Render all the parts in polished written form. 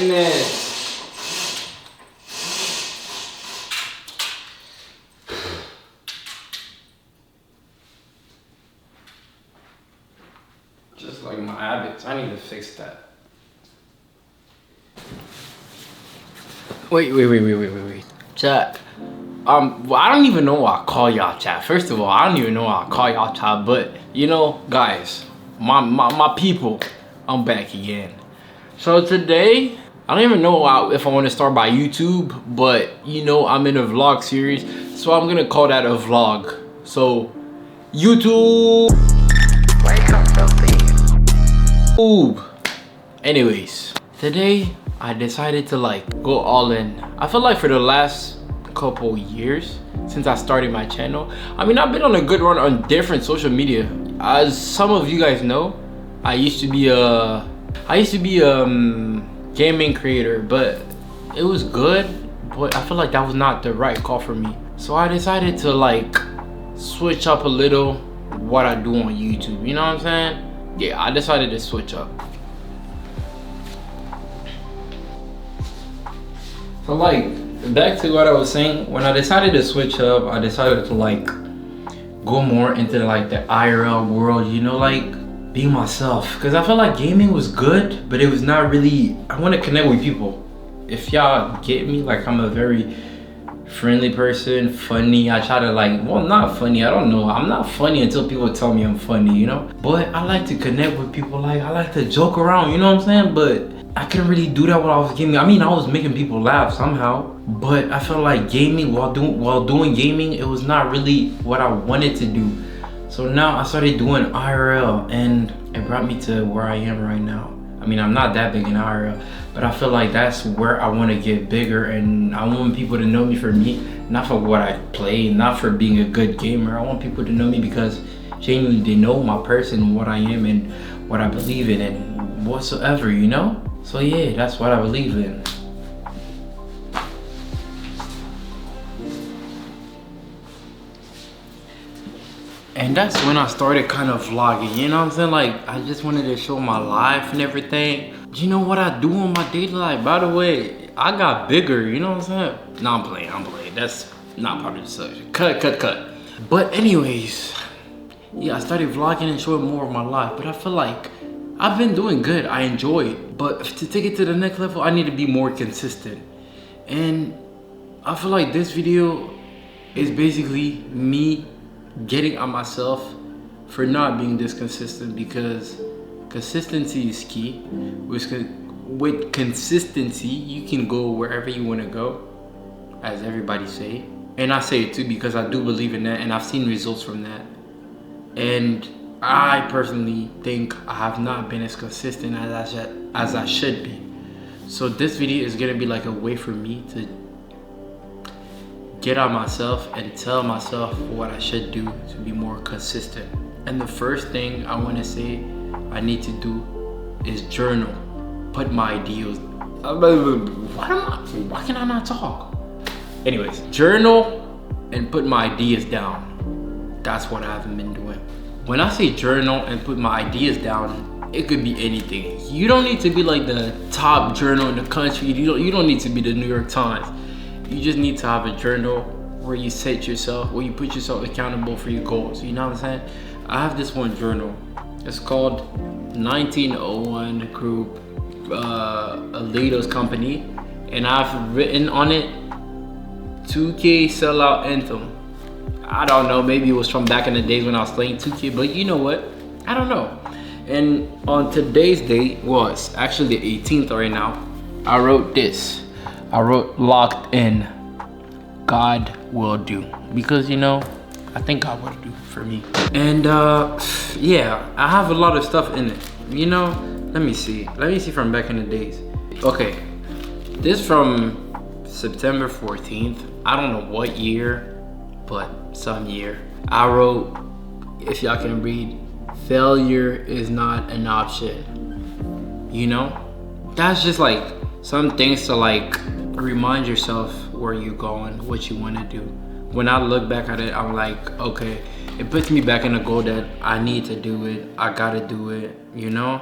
goodness. Just like my habits, I need to fix that. Wait. Chat. Well, I don't even know what I call y'all chat. First of all, I don't even know what I call y'all chat, but you know, guys, my people, I'm back again. So today, I don't even know if I want to start by YouTube, but you know, I'm in a vlog series, so I'm gonna call that a vlog. So, YouTube. Wake up, filthy. Anyways, today I decided to like go all in. I feel like for the last couple years since I started my channel, I mean, I've been on a good run on different social media. As some of you guys know, I used to be a gaming creator, but it was good, but I feel like that was not the right call for me. So I decided to like switch up a little what I do on YouTube, you know what I'm saying? Yeah, I decided to switch up. So like, back to what I was saying, when I decided to switch up, I decided to like go more into like the IRL world, you know, like being myself. Cause I felt like gaming was good, but it was not really, I want to connect with people. If y'all get me, like I'm a very friendly person, funny. I try to like, well, not funny, I don't know. I'm not funny until people tell me I'm funny, you know? But I like to connect with people, like I like to joke around, you know what I'm saying? But I couldn't really do that while I was gaming. I mean, I was making people laugh somehow, but I felt like gaming, while doing gaming, it was not really what I wanted to do. So now I started doing IRL, and it brought me to where I am right now. I mean, I'm not that big in IRL, but I feel like that's where I want to get bigger, and I want people to know me for me, not for what I play, not for being a good gamer. I want people to know me because genuinely they know my person, what I am, and what I believe in, and whatsoever, you know? So yeah, that's what I believe in. And that's when I started kind of vlogging, you know what I'm saying? Like, I just wanted to show my life and everything. You know what I do in my daily life? By the way, I got bigger, you know what I'm saying? No, I'm playing. That's not part of the subject. Cut. But anyways, yeah, I started vlogging and showing more of my life, but I feel like I've been doing good, I enjoy it. But to take it to the next level, I need to be more consistent. And I feel like this video is basically me getting on myself for not being this consistent, because consistency is key. With consistency, you can go wherever you want to go, as everybody say. And I say it too because I do believe in that, and I've seen results from that. And I personally think I have not been as consistent as I should be. So this video is gonna be like a way for me to get on myself and tell myself what I should do to be more consistent. And the first thing I want to say I need to do is journal. Put my ideas. Why can I not talk? Anyways, journal and put my ideas down. That's what I haven't been doing. When I say journal and put my ideas down, it could be anything. You don't need to be like the top journal in the country. You don't need to be the New York Times. You just need to have a journal where you put yourself accountable for your goals. You know what I'm saying? I have this one journal. It's called 1901 Group, Alito's company, and I've written on it 2K sellout anthem. I don't know, maybe it was from back in the days when I was playing 2K, but you know what? I don't know. And on today's date, well, it's actually the 18th right now, I wrote this. I wrote locked in, God will do. Because, you know, I think God will do for me. And yeah, I have a lot of stuff in it. You know, let me see from back in the days. Okay, this from September 14th. I don't know what year, but some year. I wrote, if y'all can read, failure is not an option. You know, that's just like some things to like remind yourself where you're going, what you want to do. When I look back at it, I'm like, okay, it puts me back in the goal that I need to do it, I gotta do it, you know?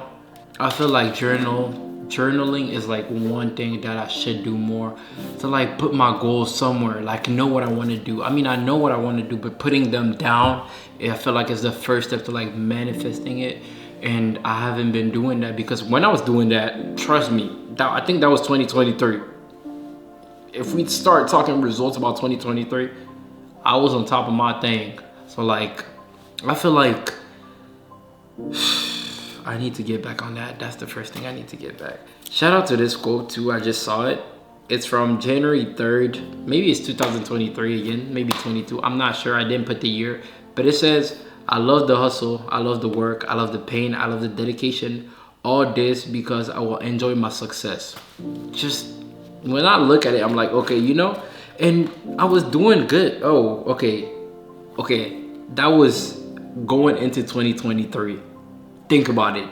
I feel like journal journaling is like one thing that I should do more, to like put my goals somewhere, like know what I want to do. I mean, I know what I want to do, but putting them down, I feel like it's the first step to like manifesting it. And I haven't been doing that, because when I was doing that, trust me, I think that was 2023. If we start talking results about 2023, I was on top of my thing. So like, I feel like I need to get back on that. That's the first thing I need to get back. Shout out to this quote too, I just saw it. It's from January 3rd. Maybe it's 2023 again, maybe 22. I'm not sure, I didn't put the year. But it says, I love the hustle, I love the work, I love the pain, I love the dedication. All this because I will enjoy my success. Just when I look at it, I'm like, okay, you know, and I was doing good. Oh, okay. That was going into 2023. Think about it.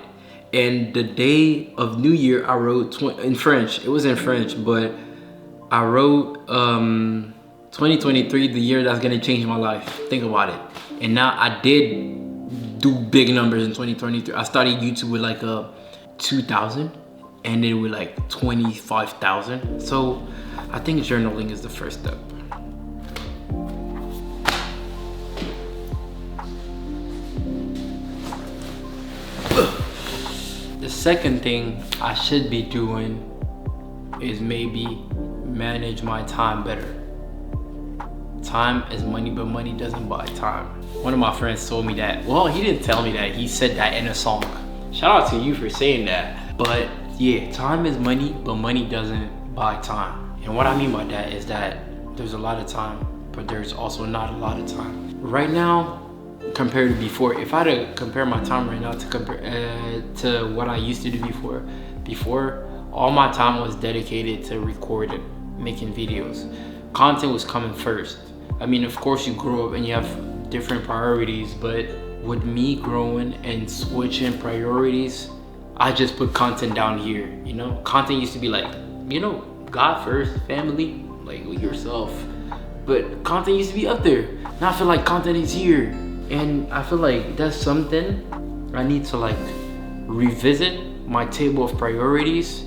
And the day of New Year, I wrote in French. It was in French, but I wrote 2023, the year that's gonna change my life. Think about it. And now I did do big numbers in 2023. I started YouTube with like 2,000, and then with like 25,000. So I think journaling is the first step. The second thing I should be doing is maybe manage my time better. Time is money, but money doesn't buy time. One of my friends told me that. Well, he didn't tell me that, he said that in a song. Shout out to you for saying that. But yeah, time is money, but money doesn't buy time. And what I mean by that is that there's a lot of time, but there's also not a lot of time. Right now, compared to before, if I had to compare my time right now to what I used to do before, all my time was dedicated to recording, making videos. Content was coming first. I mean, of course you grow up and you have different priorities, but with me growing and switching priorities, I just put content down here, you know? Content used to be like, you know, God first, family, like with yourself. But content used to be up there. Now I feel like content is here. And I feel like that's something I need to like revisit my table of priorities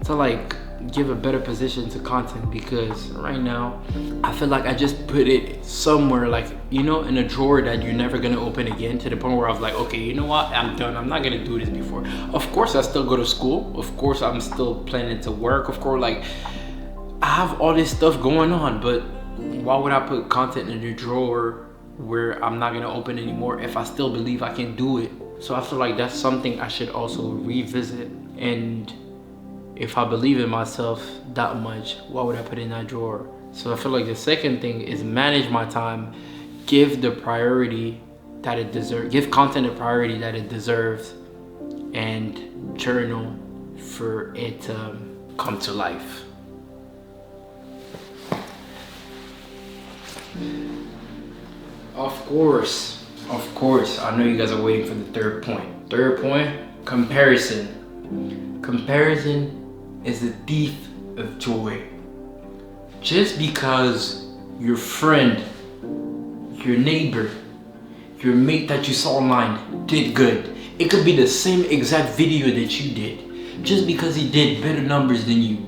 to like give a better position to content, because right now I feel like I just put it somewhere, like, you know, in a drawer that you're never gonna open again, to the point where I was like, okay, you know what, I'm done, I'm not gonna do this before. Of course I still go to school, of course I'm still planning to work, of course, like I have all this stuff going on, but why would I put content in a drawer where I'm not gonna open anymore if I still believe I can do it? So I feel like that's something I should also revisit. And if I believe in myself that much, why would I put it in that drawer? So I feel like the second thing is manage my time, give the priority that it deserves, give content the priority that it deserves, and journal for it to come to life. Of course, I know you guys are waiting for the third point. Third point, comparison. Comparison is the thief of joy. Just because your friend, your neighbor, your mate that you saw online did good, it could be the same exact video that you did. Just because he did better numbers than you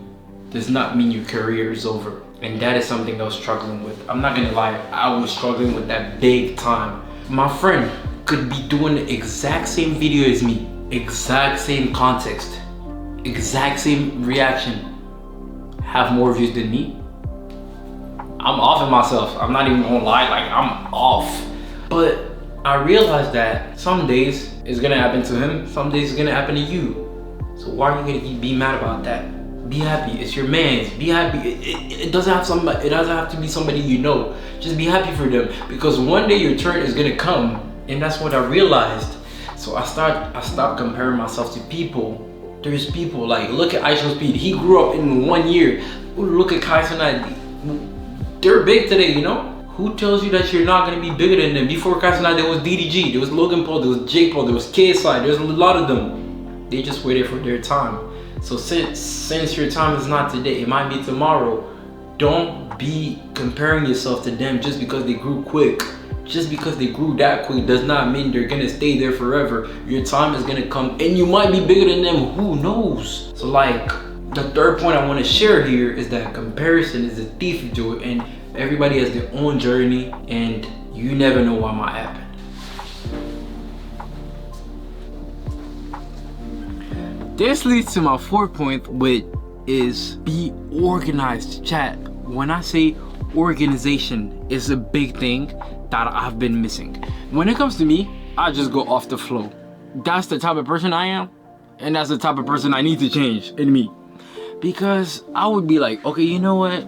does not mean your career is over. And that is something I was struggling with. I'm not gonna lie, I was struggling with that big time. My friend could be doing the exact same video as me, exact same context, exact same reaction, have more views than me. I'm off in myself. I'm not even gonna lie, like I'm off. But I realized that some days it's gonna happen to him, some days it's gonna happen to you. So why are you gonna be mad about that? Be happy, it's your man's, be happy. It doesn't have to be somebody you know. Just be happy for them, because one day your turn is gonna come, and that's what I realized. So I stopped comparing myself to people. There's people like, look at AXGoated, he grew up in 1 year. Look at Kai Cenat, they're big today, you know? Who tells you that you're not gonna be bigger than them? Before Kai Cenat, there was DDG, there was Logan Paul, there was Jake Paul, there was KSI, there's a lot of them. They just waited for their time. So since your time is not today, it might be tomorrow. Don't be comparing yourself to them just because they grew quick. just because they grew that quick does not mean they're gonna stay there forever. Your time is gonna come and you might be bigger than them, who knows? So like, the third point I wanna share here is that comparison is a thief of joy, and everybody has their own journey and you never know what might happen. This leads to my fourth point, which is be organized. Chat, when I say organization is a big thing that I've been missing. When it comes to me, I just go off the flow. That's the type of person I am, and that's the type of person I need to change in me. Because I would be like, okay, you know what?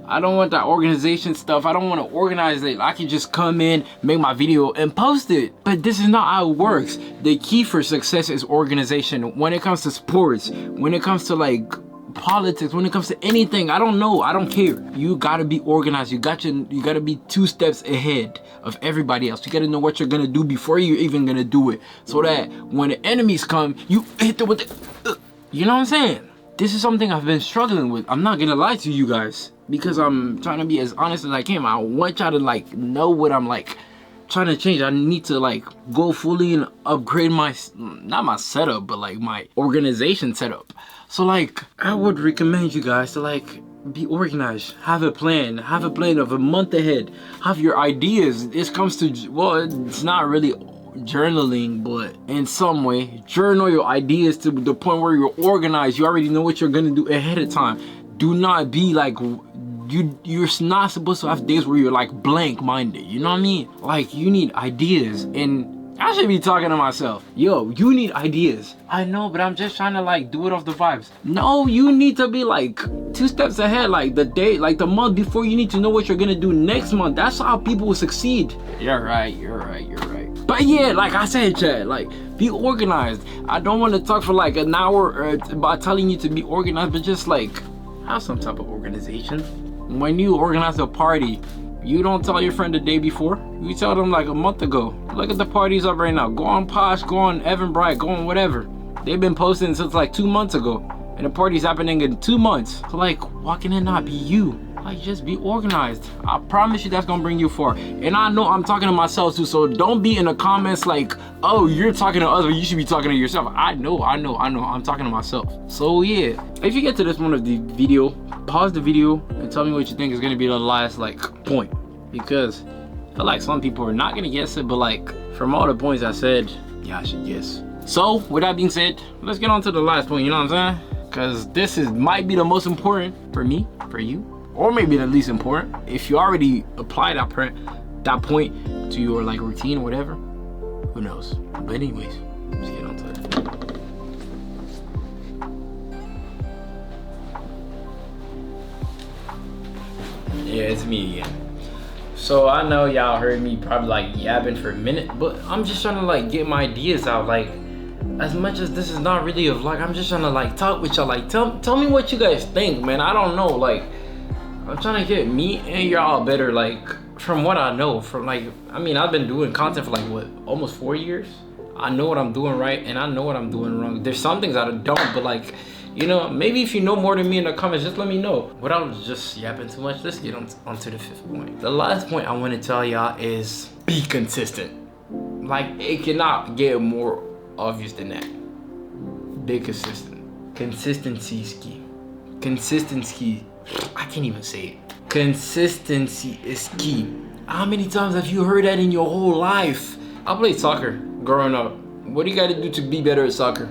I don't want that organization stuff. I don't want to organize it. I can just come in, make my video and post it. But this is not how it works. The key for success is organization. When it comes to sports, when it comes to like politics, when it comes to anything, I don't know, I don't care. You gotta be organized. You gotta be 2 steps ahead of everybody else. You gotta know what you're gonna do before you're even gonna do it, so that when the enemies come, you hit them with the, you know what I'm saying? This is something I've been struggling with. I'm not gonna lie to you guys, because I'm trying to be as honest as I can. I want y'all to like know what I'm like trying to change. I need to like go fully and upgrade my, not my setup, but like my organization setup. So like, I would recommend you guys to like be organized, have a plan of a month ahead, have your ideas. This comes to, well, it's not really journaling, but in some way, journal your ideas to the point where you're organized. You already know what you're gonna do ahead of time. Do not be like, you're not supposed to have days where you're like blank minded, you know what I mean? Like, you need ideas, and I should be talking to myself. Yo, you need ideas. I know, but I'm just trying to like do it off the vibes. No, you need to be like 2 steps ahead, like the day, like the month before. You need to know what you're gonna do next month. That's how people will succeed. You're right. But yeah, like I said, chat, like be organized. I don't want to talk for like an hour about telling you to be organized, but just like have some type of organization. When you organize a party, you don't tell your friend the day before. You tell them like a month ago. Look at the parties up right now. Go on Posh, go on Evan Bright, go on whatever. They've been posting since like 2 months ago, and the party's happening in 2 months. So like, why can it not be you? Like, just be organized. I promise you that's gonna bring you far. And I know I'm talking to myself too, so don't be in the comments like, oh, you're talking to others, but you should be talking to yourself. I know, I'm talking to myself. So yeah, if you get to this point of the video, pause the video and tell me what you think is gonna be the last like point. Because I feel like some people are not gonna guess it, but like from all the points I said, yeah, I should guess. So with that being said, let's get on to the last point, you know what I'm saying? Because this might be the most important for me, for you, or maybe the least important. If you already apply that point to your like routine or whatever, who knows? But anyways, let's get on to it. Yeah, it's me again. So I know y'all heard me probably like yapping for a minute, but I'm just trying to like get my ideas out. Like, as much as this is not really a vlog, I'm just trying to like talk with y'all. Like, tell me what you guys think, man. I don't know, like, I'm trying to get me and y'all better, like, from what I know. From like, I mean, I've been doing content for like, what, almost 4 years? I know what I'm doing right, and I know what I'm doing wrong. There's some things I don't, but like, you know, maybe if you know more than me in the comments, just let me know. Without just yapping too much, let's get onto the 5th point. The last point I want to tell y'all is be consistent. Like, it cannot get more obvious than that. Be consistent. Consistency is key. Consistency, I can't even say it. Consistency is key. How many times have you heard that in your whole life? I played soccer growing up. What do you gotta do to be better at soccer?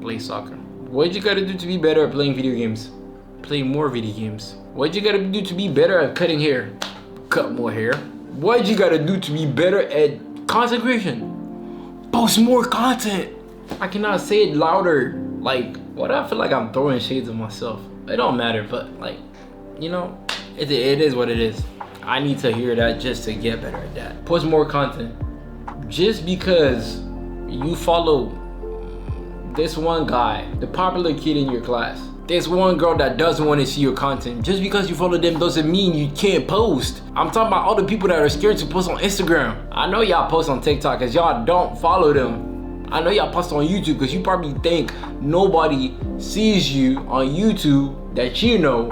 Play soccer. What you gotta do to be better at playing video games? Play more video games. What you gotta do to be better at cutting hair? Cut more hair. What you gotta do to be better at content creation? Post more content. I cannot say it louder. Like, what I feel like I'm throwing shades of myself. It don't matter, but like, you know, it is what it is. I need to hear that just to get better at that. Post more content. Just because you follow this one guy, the popular kid in your class, this one girl that doesn't want to see your content, just because you follow them doesn't mean you can't post. I'm talking about all the people that are scared to post on Instagram. I know y'all post on TikTok because y'all don't follow them. I know y'all post on YouTube because you probably think nobody sees you on YouTube that you know,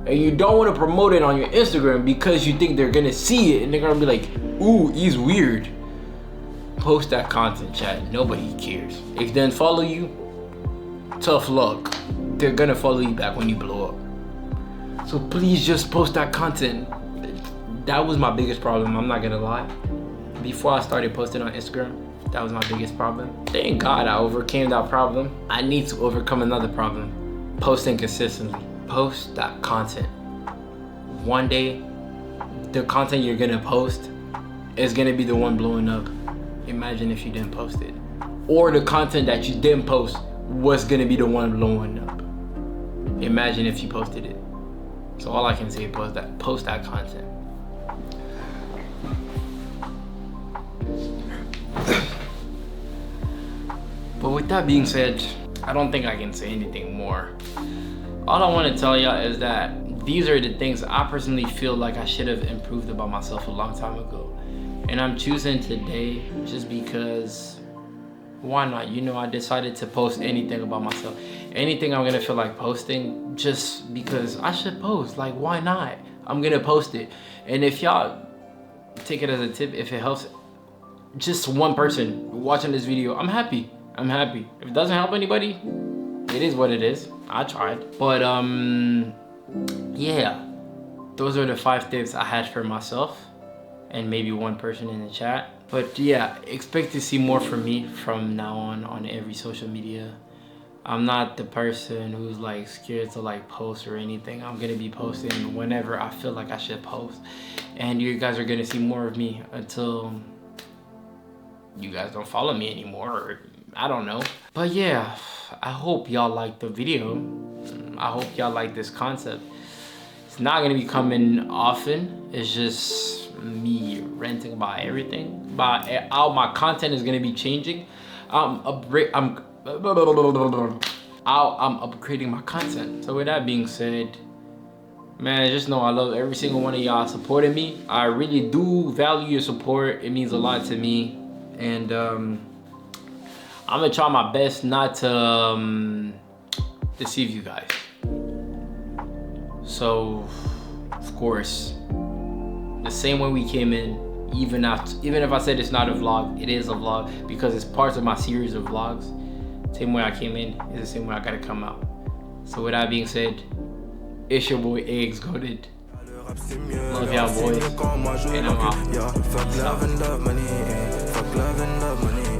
and you don't want to promote it on your Instagram because you think they're gonna see it and they're gonna be like, ooh, he's weird. Post that content, chat. Nobody cares. If they don't follow you, tough luck. They're gonna follow you back when you blow up. So please just post that content. That was my biggest problem, I'm not gonna lie. Before I started posting on Instagram, that was my biggest problem. Thank God I overcame that problem. I need to overcome another problem. Posting consistently. Post that content. One day, the content you're gonna post is gonna be the one blowing up. Imagine if you didn't post it. Or the content that you didn't post was gonna be the one blowing up. Imagine if you posted it. So all I can say is post that content. But with that being said, I don't think I can say anything more. All I want to tell y'all is that these are the things I personally feel like I should have improved about myself a long time ago. And I'm choosing today just because, why not? You know, I decided to post anything about myself. Anything I'm gonna feel like posting, just because I should post. Like, why not? I'm gonna post it. And if y'all take it as a tip, if it helps just one person watching this video, I'm happy. I'm happy. If it doesn't help anybody, it is what it is. I tried. But yeah, those are the 5 tips I had for myself and maybe one person in the chat. But yeah, expect to see more from me from now on every social media. I'm not the person who's like scared to like post or anything. I'm gonna be posting whenever I feel like I should post. And you guys are gonna see more of me until you guys don't follow me anymore, or I don't know. But yeah, I hope y'all like the video. I hope y'all like this concept. It's not gonna be coming often. It's just me ranting about everything. But how my content is gonna be changing. I'm upgrading my content. So with that being said, man, just know I love every single one of y'all supporting me. I really do value your support. It means a lot to me. And I'm gonna try my best not to deceive you guys. So, of course, the same way we came in, even if I said it's not a vlog, it is a vlog because it's part of my series of vlogs. Same way I came in is the same way I gotta come out. So with that being said, it's your boy AXGoated. Love y'all boys, and I'm out.